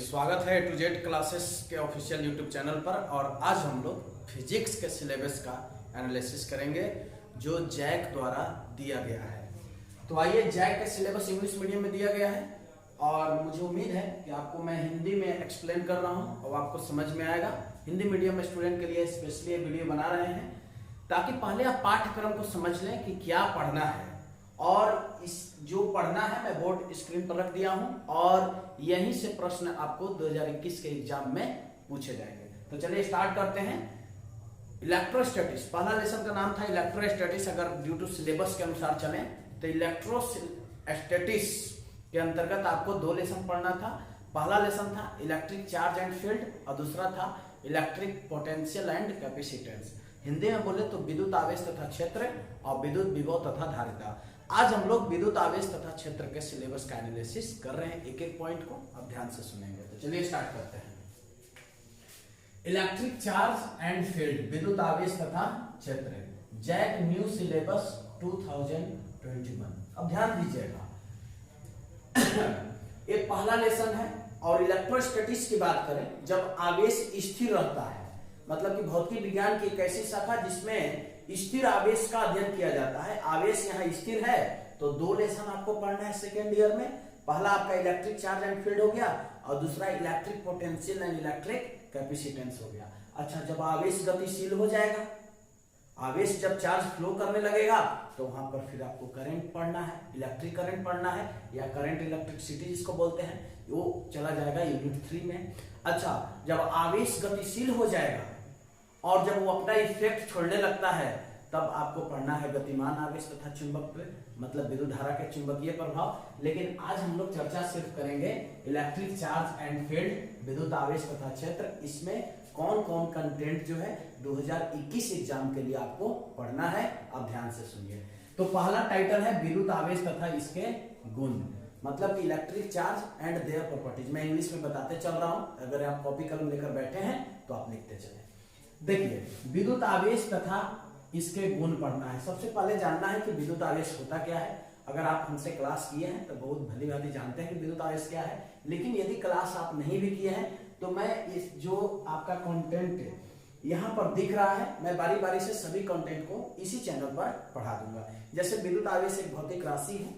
स्वागत है A to Z classes के ऑफिशियल यूट्यूब चैनल पर। और आज हम लोग फिजिक्स के सिलेबस का एनालिसिस करेंगे जो जैक द्वारा दिया गया है। तो आइए, जैक का सिलेबस इंग्लिश मीडियम में दिया गया है और मुझे उम्मीद है कि आपको मैं हिंदी में एक्सप्लेन कर रहा हूँ और आपको समझ में आएगा। हिंदी मीडियम में स्टूडेंट के लिए स्पेशली ये वीडियो बना रहे हैं ताकि पहले आप पाठ्यक्रम को समझ लें कि क्या पढ़ना है, और इस जो पढ़ना है मैं बोर्ड स्क्रीन पर रख दिया हूं और यहीं से प्रश्न आपको 2021 के एग्जाम में पूछे जाएंगे। तो चलिए स्टार्ट करते हैं। इलेक्ट्रोस्टैटिक्स, पहला लेसन का नाम था इलेक्ट्रोस्टैटिक्स। अगर ड्यू टू सिलेबस के अनुसार चलें तो इलेक्ट्रोस्टैटिक्स के अंतर्गत आपको दो लेसन पढ़ना था। पहला लेसन था इलेक्ट्रिक चार्ज एंड फील्ड और दूसरा था electric potential and capacitance. Hindi में बोले तो विद्युत आवेश तथा क्षेत्र और विद्युत विभव तथा धारिता। आज हम लोग विद्युत आवेश तथा क्षेत्र के सिलेबस का एनालिसिस कर रहे हैं, एक एक पॉइंट को आप ध्यान से सुनेंगे। तो चलिए स्टार्ट करते हैं। इलेक्ट्रिक चार्ज एंड फील्ड, विद्युत आवेश तथा क्षेत्र, जैक न्यू सिलेबस 2021। अब ध्यान दीजिएगा, ये पहला लेसन है। और इलेक्ट्रोस्टैटिक्स की बात करें, जब आवेश स्थिर रहता है, मतलब कि भौतिक विज्ञान की एक ऐसी शाखा जिसमें स्थिर आवेश का अध्ययन किया जाता है। आवेश यहाँ स्थिर है तो दो लेसन आपको पढ़ना है सेकेंड ईयर में। पहला आपका इलेक्ट्रिक चार्ज एंड फील्ड हो गया और दूसरा electric potential and electric capacitance हो गया। अच्छा, जब आवेश गतिशील हो जाएगा, आवेश जब चार्ज फ्लो करने लगेगा तो वहां पर फिर आपको करंट पढ़ना है, इलेक्ट्रिक करंट पढ़ना है या करंट इलेक्ट्रिसिटी जिसको बोलते हैं, वो चला जाएगा यूनिट 3 में। अच्छा, जब आवेश गतिशील हो जाएगा और जब वो अपना इफेक्ट छोड़ने लगता है तब आपको पढ़ना है गतिमान आवेश तथा चुंबक, मतलब विद्युत धारा के चुंबकीय प्रभाव। लेकिन आज हम लोग चर्चा सिर्फ करेंगे इलेक्ट्रिक चार्ज एंड फील्ड, विद्युत आवेश तथा क्षेत्र। इसमें कौन कौन कंटेंट जो है 2021 एग्जाम के लिए आपको पढ़ना है, आप ध्यान से सुनिए। तो पहला टाइटल है विद्युत आवेश तथा इसके गुण, मतलब कि electric charge and their properties. मैं इंग्लिश में बताते चल रहा हूं, अगर आप कॉपी कलम लेकर बैठे हैं तो आप लिखते चले। देखिए, विद्युत आवेश तथा इसके गुण पढ़ना है। सबसे पहले जानना है कि विद्युत आवेश होता क्या है। अगर आप हमसे क्लास किए हैं तो बहुत भली भांति जानते हैं कि विद्युत आवेश क्या है, लेकिन यदि क्लास आप नहीं भी किए हैं तो मैं इस जो आपका कंटेंट यहाँ पर दिख रहा है, मैं बारी बारी से सभी कंटेंट को इसी चैनल पर पढ़ा दूंगा। जैसे विद्युत आवेश एक भौतिक राशि है,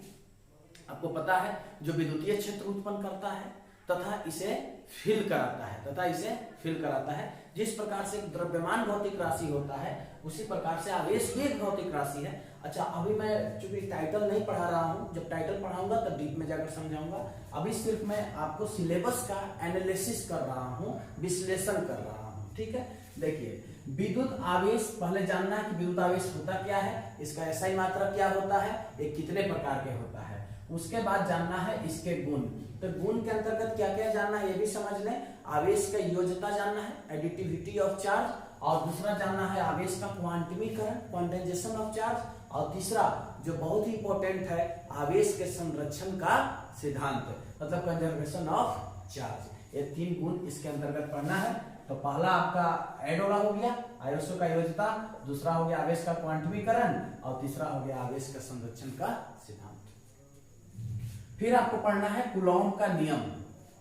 आपको पता है, जो विद्युतीय क्षेत्र उत्पन्न करता है तथा इसे फील कराता है। जिस प्रकार से एक द्रव्यमान भौतिक राशि होता है उसी प्रकार से आवेश भी एक भौतिक राशि है। अच्छा, अभी मैं चूंकि टाइटल नहीं पढ़ा रहा हूं, जब टाइटल पढ़ाऊंगा तब डीप में जाकर समझाऊंगा। अभी सिर्फ मैं आपको सिलेबस का एनालिसिस कर रहा हूं, विश्लेषण कर रहा हूं, ठीक है। देखिए, विद्युत आवेश पहले जानना है कि विद्युत आवेश होता क्या है, इसका एसआई मात्रा क्या होता है, ये कितने प्रकार के होता है। उसके बाद जानना है इसके गुण। तो गुण के अंतर्गत क्या क्या जानना है ये भी समझ लें। आवेश का योज्यता जानना है, एडिटिविटी ऑफ चार्ज, और दूसरा जानना है आवेश का क्वांटमीकरण, क्वांटाइजेशन ऑफ चार्ज, और तीसरा जो बहुत ही इंपॉर्टेंट है, आवेश के संरक्षण का सिद्धांत, मतलब कंजर्वेशन ऑफ चार्ज। ये तीन गुण इसके अंतर्गत पढ़ना है। तो पहला आपका एडोला हो गया, आवेशों का योज्यता, दूसरा हो गया आवेश का क्वांटमीकरण, और तीसरा हो गया आवेश का संरक्षण का सिद्धांत। फिर आपको पढ़ना है कूलॉम का नियम।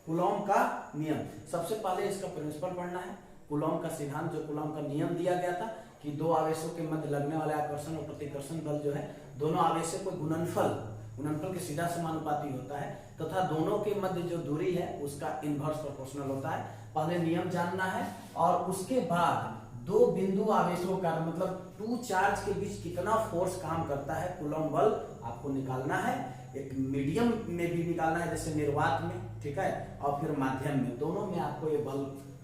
कूलॉम का नियम, सबसे पहले इसका प्रिंसिपल पढ़ना है। कूलॉम का सिद्धांत, जो कूलॉम का नियम दिया गया था कि दो आवेशों के मध्य लगने वाले आकर्षण और प्रतिकर्षण बल जो है, दोनों आवेशों को गुणनफल के सीधा समानुपाती होता है तथा दोनों के मध्य जो दूरी है उसका इनवर्स प्रोपोर्शनल होता है। पहले नियम जानना है और उसके बाद दो बिंदु आवेशों का, मतलब टू चार्ज के बीच कितना फोर्स काम करता है, कूलॉम बल आपको निकालना है। एक मीडियम में भी निकालना है, जैसे निर्वात में, ठीक है, और फिर माध्यम में, दोनों में आपको ये बल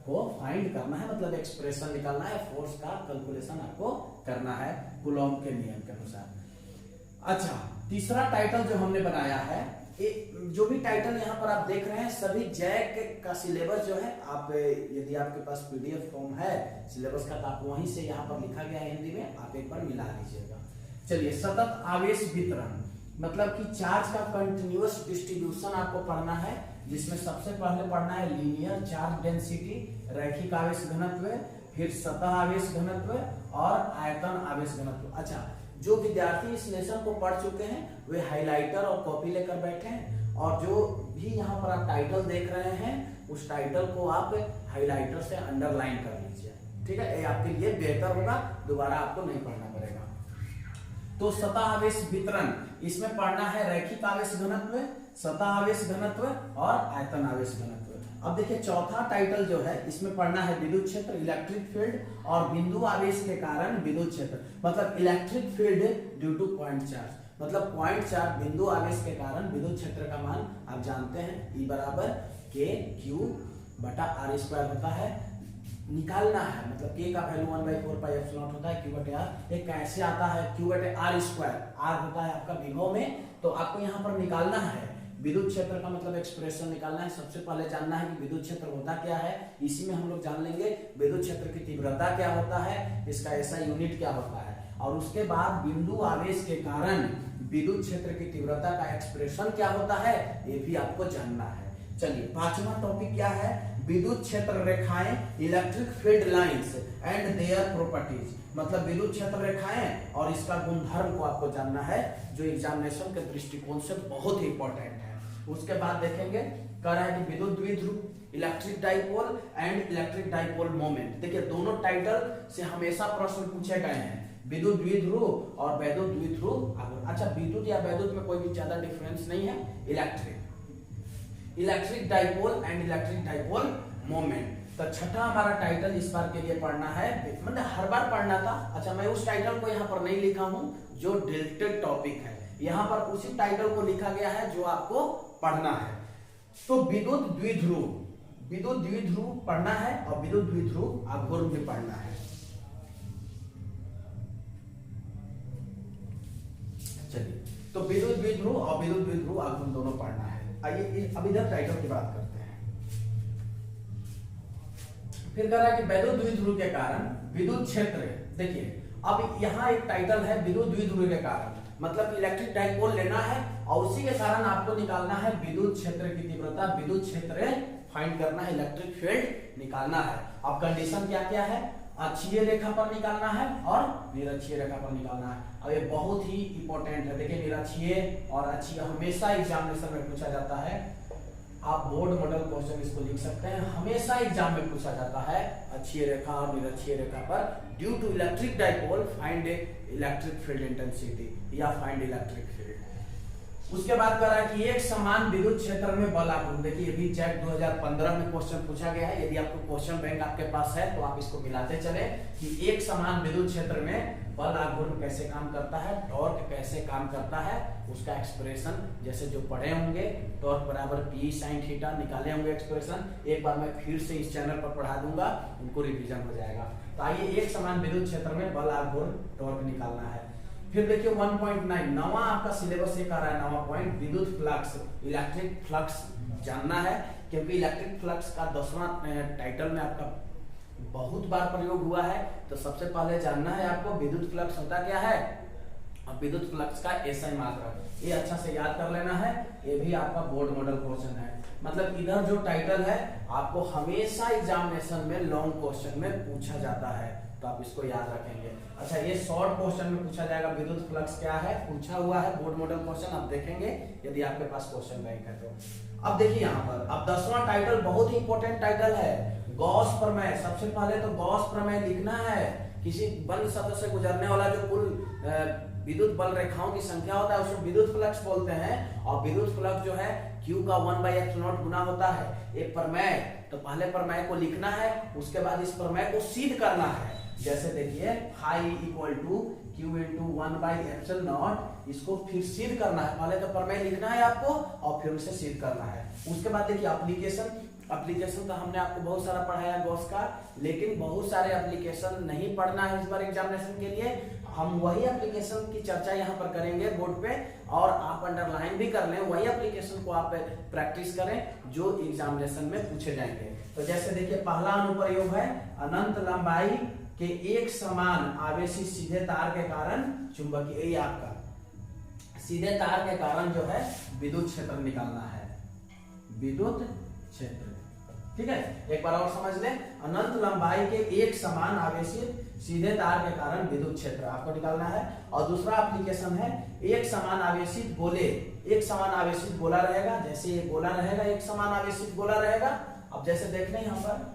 को फाइंड करना है, मतलब एक्सप्रेशन निकालना है, फोर्स का कैलकुलेशन आपको करना है कूलॉम के नियम के अनुसार। अच्छा, तीसरा टाइटल जो हमने बनाया है, जो भी टाइटल यहाँ पर आप देख रहे हैं, सभी जैक का सिलेबस जो है, आप यदि आपके पास पीडीएफ फॉर्म है सिलेबस का तो आप वहीं से यहाँ पर लिखा गया है हिंदी में, आप एक बार मिला लीजिएगा। चलिए, सतत आवेश वितरण, मतलब कि चार्ज का कंटिन्यूअस डिस्ट्रीब्यूशन आपको पढ़ना है, जिसमें सबसे पहले पढ़ना है लीनियर चार्ज डेंसिटी, रैखिक आवेश घनत्व, फिर सतह आवेश घनत्व और आयतन आवेश घनत्व। अच्छा, जो विद्यार्थी इस लेसन को पढ़ चुके हैं वे हाइलाइटर और कॉपी लेकर बैठे हैं, और जो भी यहाँ पर आप टाइटल देख रहे हैं उस टाइटल को आप हाइलाइटर से अंडरलाइन कर लीजिए, ठीक है, ये आपके लिए बेहतर होगा, दोबारा आपको नहीं पढ़ना पड़ेगा। तो सतह आवेश वितरण, इसमें पढ़ना है रैखिक आवेश घनत्व, सतह आवेश घनत्व और आयतन आवेश घनत्व। अब देखिए चौथा टाइटल जो है इसमें पढ़ना है विद्युत क्षेत्र, इलेक्ट्रिक फील्ड और बिंदु आवेश के कारण विद्युत क्षेत्र, मतलब electric field due two point charge, मतलब पॉइंट चार्ज बिंदु आवेश के कारण विद्युत क्षेत्र का मान आप जानते हैं E बराबर के क्यू बटा आर स्क्वायर होता है, निकालना है, मतलब k का वैल्यू 1/4πε0 होता है, q बटे r। ये कैसे आता है, q बटे आर स्क्वायर, r होता है आपका विभव में, तो आपको यहाँ पर निकालना है विद्युत क्षेत्र का, मतलब एक्सप्रेशन निकालना है। सबसे पहले जानना है कि विद्युत क्षेत्र होता क्या है, इसी में हम लोग जान लेंगे विद्युत क्षेत्र की तीव्रता क्या होता है, इसका ऐसा यूनिट क्या होता है, और उसके बाद बिंदु आवेश के कारण विद्युत क्षेत्र की तीव्रता का एक्सप्रेशन क्या होता है, ये भी आपको जानना है। चलिए पांचवा टॉपिक क्या है, विद्युत क्षेत्र रेखाएं, electric field lines and their properties, मतलब विद्युत क्षेत्र रेखाएं और इसका गुणधर्म को आपको जानना है, जो एग्जामिनेशन के दृष्टिकोण से बहुत ही इंपॉर्टेंट है। उसके बाद देखेंगे कह रहा है कि विद्युत द्विध्रुव, electric dipole and electric dipole moment. देखिए दोनों टाइटल से हमेशा प्रश्न पूछे गए हैं, विद्युत द्विध्रुव और वैद्युत द्विध्रुव। अच्छा विद्युत या वैद्युत में कोई भी ज्यादा डिफरेंस नहीं है, electric dipole and electric dipole moment. तो छठा हमारा टाइटल इस बार के लिए पढ़ना है, मतलब हर बार पढ़ना था। अच्छा मैं उस टाइटल को यहाँ पर नहीं लिखा हूँ जो डिलीटेड टॉपिक है, यहाँ पर उसी टाइटल को लिखा गया है जो आपको पढ़ना है। तो विद्युत द्विध्रुव पढ़ना है और विद्युत द्विध्रुव आघूर्ण भी पढ़ना है। चलिए तो विद्युत द्विध्रुव और विद्युत द्विध्रुव आघूर्ण दोनों पढ़ना है। आइए अब इधर टाइटल की बात करते हैं। फिर कह रहा है कि वैद्युत द्विध्रुव के कारण विद्युत क्षेत्र, देखिए अब यहाँ एक टाइटल है विद्युत द्विध्रुव के कारण, मतलब इलेक्ट्रिक डाइपोल लेना है और उसी के कारण आपको निकालना है विद्युत क्षेत्र की तीव्रता, विद्युत क्षेत्र फाइंड करना है, इलेक्ट्रिक फील्ड निकालना है। अब कंडीशन क्या क्या है, अक्षीय रेखा पर निकालना है और निरक्षीय रेखा पर निकालना है। अब ये बहुत ही इंपॉर्टेंट है, देखिए निरक्षीय और अक्षीय हमेशा एग्जामिनेशन में पूछा जाता है, आप बोर्ड मॉडल क्वेश्चन इसको लिख सकते हैं, हमेशा एग्जाम में पूछा जाता है अक्षीय रेखा और निरक्षीय रेखा पर due to electric dipole find electric field intensity या फाइंड इलेक्ट्रिक फील्ड। उसके बाद कह रहा है कि एक समान विद्युत क्षेत्र में बल आघूर्ण, देखिए ये भी जैक 2015 में क्वेश्चन पूछा गया है, यदि आपको क्वेश्चन बैंक आपके पास है तो आप इसको मिलाते चले कि एक समान विद्युत क्षेत्र में बल आघूर्ण कैसे काम करता है, टॉर्क कैसे काम करता है, उसका एक्सप्रेशन जैसे जो पढ़े होंगे, टॉर्क बराबर P sin थीटा निकाले होंगे एक्सप्रेशन, एक बार मैं फिर से इस चैनल पर पढ़ा दूंगा, उनको रिवीजन हो जाएगा। तो आइए एक समान विद्युत क्षेत्र में बल आघूर्ण टॉर्क निकालना है। फिर देखिए 1.9 नवा आपका सिलेबस ये कर रहा है, नवा पॉइंट विद्युत फ्लक्स, इलेक्ट्रिक फ्लक्स जानना है, क्योंकि इलेक्ट्रिक फ्लक्स का 10वां टाइटल में आपका बहुत बार प्रयोग हुआ है। तो सबसे पहले जानना है आपको विद्युत फ्लक्स होता क्या है और विद्युत फ्लक्स का एसआई मात्रा, ये अच्छा से याद कर लेना है, ये भी आपका बोर्ड मॉडल क्वेश्चन है। मतलब इधर जो टाइटल है आपको हमेशा एग्जामिनेशन में लॉन्ग क्वेश्चन में पूछा जाता है, तो आप इसको याद रखेंगे। अच्छा ये शॉर्ट क्वेश्चन में पूछा जाएगा विद्युत फ्लक्स क्या है, पूछा हुआ है बोर्ड मॉडल क्वेश्चन, आप देखेंगे यदि आपके पास क्वेश्चन बैंक है तो। अब देखिए यहाँ पर अब 10वां टाइटल बहुत ही इंपॉर्टेंट टाइटल है, गॉस प्रमेय। सबसे पहले तो गॉस प्रमेय लिखना है, किसी बल सतह से गुजरने वाला जो कुल विद्युत बल रेखाओं की संख्या होता है उसको विद्युत फ्लक्स बोलते हैं, और विद्युत फ्लक्स जो है Q का 1/ε0 गुना होता है एक प्रमेय। तो पहले प्रमेय को लिखना है, उसके बाद इस प्रमेय को सिद्ध करना है। जैसे देखिए phi equal to Q into 1/ε0, इसको फिर सिद्ध करना है, पहले तो प्रमेय लिखना है आपको और फिर उसे सिद्ध करना है। उसके बाद देखिए एप्लीकेशन तो हमने आपको बहुत सारा पढ़ाया गॉस का, लेकिन बहुत सारे एप्लीकेशन नहीं पढ़ना है इस बार एग्जामिनेशन के लिए, हम वही एप्लीकेशन की चर्चा यहाँ पर करेंगे बोर्ड पे, और आप अंडरलाइन भी कर लें, वही एप्लीकेशन को आप प्रैक्टिस करें जो एग्जामिनेशन में पूछे जाएंगे। तो जैसे देखिए पहला अनुप्रयोग है, अनंत लंबाई के एक समान आवेशी सीधे तार के कारण चुंबकीय, ये आपका सीधे तार के कारण जो है विद्युत क्षेत्र निकालना है, विद्युत क्षेत्र, ठीक है। एक बार और समझ लें, अनंत लंबाई के एक समान आवेशित सीधे तार के कारण विद्युत क्षेत्र आपको निकालना है। और दूसरा एप्लीकेशन है एक समान आवेशित गोले, एक समान आवेशित गोला रहेगा, जैसे ये गोला रहेगा एक समान आवेशित गोला रहेगा, अब जैसे देख लें यहाँ पर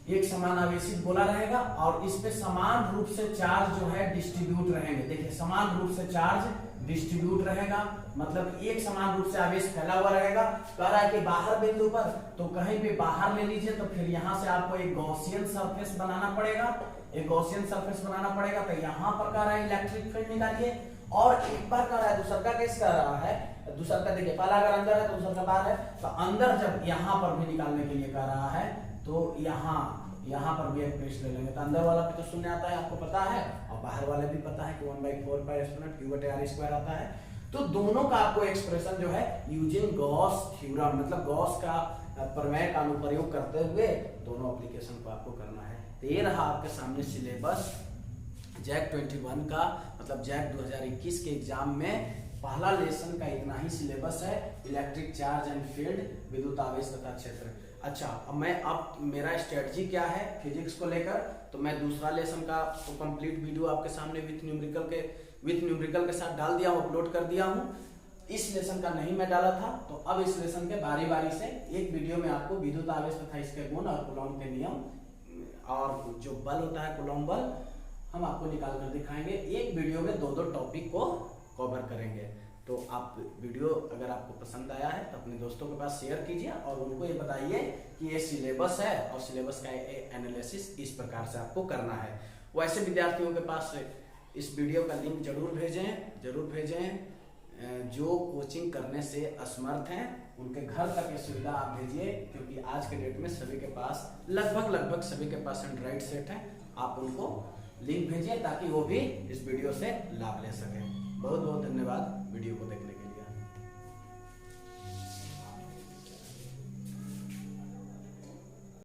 एक समान आवेशित गोला रहेगा और इस पे समान रूप से चार्ज जो है डिस्ट्रीब्यूट रहेंगे। देखिए समान रूप से चार्ज डिस्ट्रीब्यूट रहेगा, मतलब एक समान रूप से आवेश फैला हुआ रहेगा। कह रहा है कि बाहर बिंदु पर, तो कहीं पे बाहर ले लीजिए, तो फिर यहाँ से आपको एक गॉसियन सरफेस बनाना पड़ेगा, एक गॉसियन सरफेस बनाना पड़ेगा। तो यहाँ पर कह रहा है इलेक्ट्रिक फील्ड निकालिए, और एक बार कह रहा है दूसरा का केस कह रहा है, दूसरा का देखिए पहला अगर अंदर है तो दूसरा का बाहर है, तो अंदर जब यहाँ पर भी निकालने के लिए कह रहा है तो यहाँ पर भी एक पेस्ट ले लेंगे। तो अंदर वाला पे तो शून्य आता है, आपको पता है, और बाहर वाले भी पता है कि 1/4 पाई एप्सिलॉन q/r² आता है। तो दोनों का आपको एक्सप्रेशन जो है यूजिंग गॉस थ्योरम, मतलब गॉस का प्रमेय का अनुप्रयोग करते हुए दोनों एप्लीकेशन को आपको करना है। तो ये रहा आपके सामने सिलेबस जैक 21 का, मतलब जैक 2021 के एग्जाम में पहला लेसन का इतना ही सिलेबस है, इलेक्ट्रिक चार्ज एंड फील्ड, विद्युत आवेश तथा क्षेत्र। अच्छा, अब मेरा स्ट्रेटजी क्या है फिजिक्स को लेकर, तो मैं दूसरा लेसन का तो कंप्लीट वीडियो आपके सामने विथ न्यूमेरिकल के साथ डाल दिया हूँ, अपलोड कर दिया हूँ। इस लेसन का नहीं मैं डाला था, तो अब इस लेसन के बारी बारी से एक वीडियो में आपको विद्युत आवेश तथा इसके गुण और कूलॉम के नियम और जो बल होता है कूलॉम बल, हम आपको निकाल कर दिखाएंगे। एक वीडियो में दो टॉपिक को कवर करेंगे। तो आप वीडियो अगर आपको पसंद आया है तो अपने दोस्तों के पास शेयर कीजिए और उनको ये बताइए कि ये सिलेबस है और सिलेबस का एनालिसिस इस प्रकार से आपको करना है। वैसे विद्यार्थियों के पास इस वीडियो का लिंक जरूर भेजें जो कोचिंग करने से असमर्थ हैं, उनके घर तक ये सुविधा आप भेजिए, क्योंकि आज के डेट में सभी के पास लगभग सभी के पास एंड्रॉइड सेट है। आप उनको लिंक भेजिए ताकि वो भी इस वीडियो से लाभ ले सकें। बहुत बहुत धन्यवाद वीडियो को देखने के लिए।